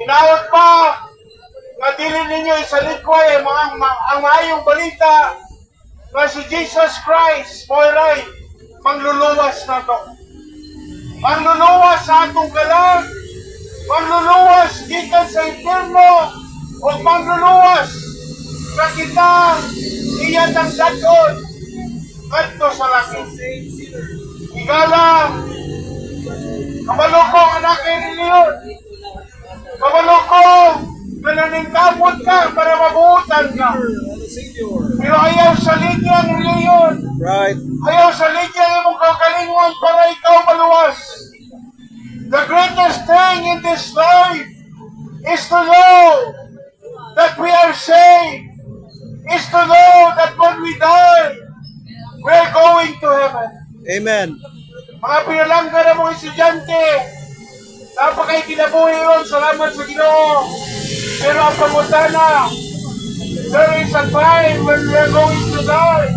Inawat pa nga dili ninyo isalikway ang maayong balita nga si Jesus Christ mo'y mangluluwas na to. Mangluluwas sa atong kalag, mangluluwas gikan sa impierno, o mangluluwas sa kita iyan ng dagon ngadto sa langit. Igala, kabalo ko anak kay reliyon. Kabalo ko na naningkamot ka para mabuutan ka. Pero ayaw sa linyang reliyon. Right. Ayaw sa linyang imong kagalingon para ikaw maluwas. The greatest thing in this life is to know that we are saved. Is to know that when we die, we're going to heaven. Amen. Mga pinalangga na mga estudyante, napakay kinabuhi yun, salamat sa Ginoo. Pero ang pangutana, there is a time when we are going to die.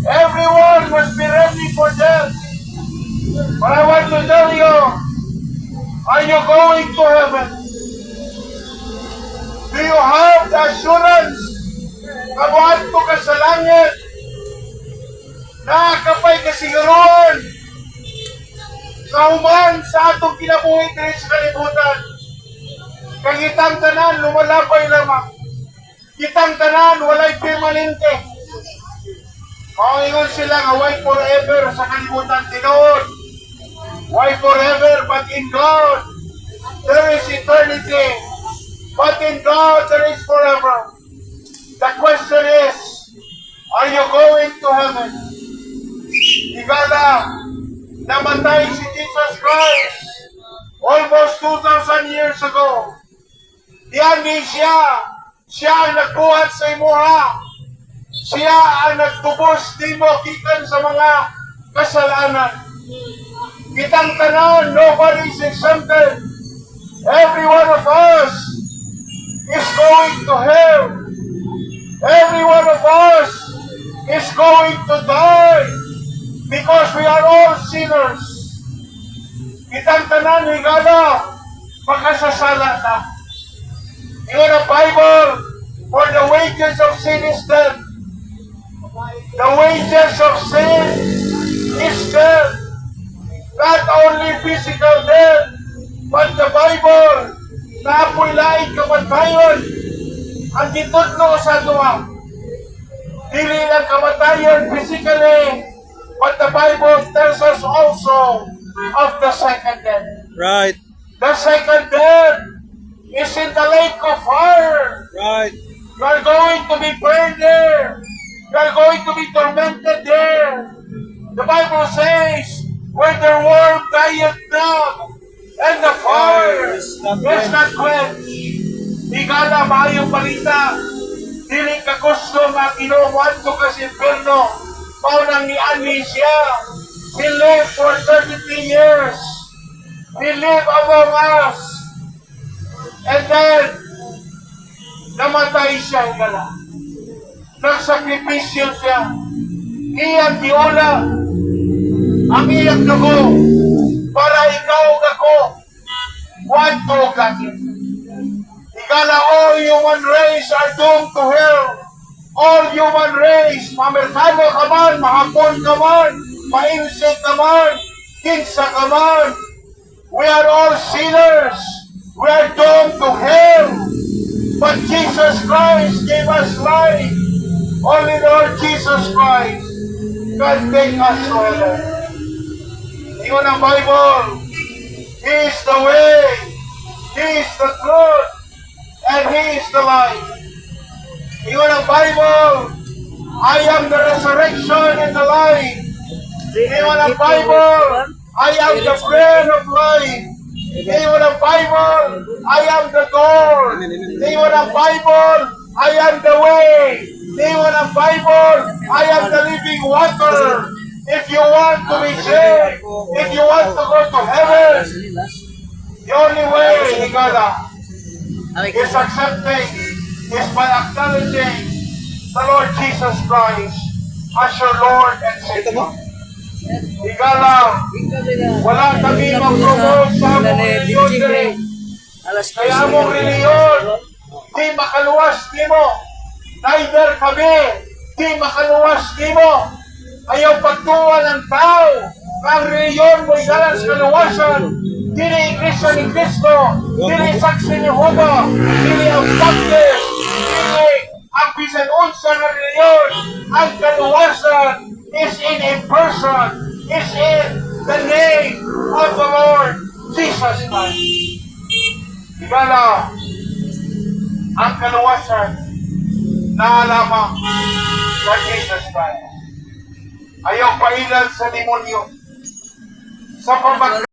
Everyone must be ready for death. But I want to tell you, are you going to heaven? Do you have the assurance na buhat ka sa langit? Nakakapay kasiguruhan na human sa atong kinabuhi dito sa kalibutan. Kang itang tanan, lumalapay lamang. Kitang tanan, walay permanente. Maungingon sila nga why forever sa kalibutan tinood. Why forever but in God there is eternity. But in God there is forever. The question is, are you going to heaven? Igala, namatay si Jesus Christ almost 2,000 years ago. Diyan ni siya ang nagbuhat sa imuha. Siya ang nagtubos di mo kikan sa mga kasalanan. Kitang tanan, nobody is exempted. Every one of us is going to hell. Every one of us is going to die because we are all sinners. Kitang tanan, higala, makasasala na. In the Bible, for the wages of sin is death. The wages of sin is death. Not only physical death, but the Bible, na apoy laing kamatayon, ang gitudlo sa duwa. Dili lang kamatayon physically, but the Bible tells us also of the second death. Right. The second death is in the lake of fire. Right. You are going to be burned there. You are going to be tormented there. The Bible says, when the worm dieth not, and the fire is not quenched. Igala, maayong balita. Dili ka gusto nga kinuwan ko kasi perno. Maunang ni Ani siya. He lived for 33 years. He lived among us. And then, namatay siya, igala. Nagsakripisyo siya. Iyang diula. Ang iyang dugo. Para ikaw ako. Want to gatin. Igala, all human race are doomed to hell. All human race, mamerkano ka man, mahapon ka man, mainsik ka man, kinsa ka man. We are all sinners. We are doomed to hell. But Jesus Christ gave us life. Only the Lord Jesus Christ can take us to heaven. Ingon ang Bible, He is the way, He is the truth, and He is the life. Ingon ang Bible, I am the resurrection and the life. Ingon ang Bible, I am the bread of life. Ingon ang Bible, I am the door. Ingon ang Bible, I am the way. Ingon ang Bible, I am the living water. If you want to be saved, if you want to go to heaven, the only way, Higala, is accepting, is by acknowledging the Lord Jesus Christ as your Lord and Savior. Higala, wala kami mag-promote sa mga religion. Christ Kaya among reliyon, di makaluwas nimo. Neither kami, di makaluwas nimo. Ayaw pagtuwa ng tao. Ang reliyon mo igalan sa kaluwasan. Dili Iglesia ni Cristo. Dili saksi ni Jehovah. Dili ang Baptist. Dili ang bisan unsa nga reliyon. Ang kaluwasan is in a person. Is in the name of the Lord Jesus Christ. Igala, ang kaluwasan na lamang sa Jesus Christ. Ayaw pailan sa demonyo sa pamag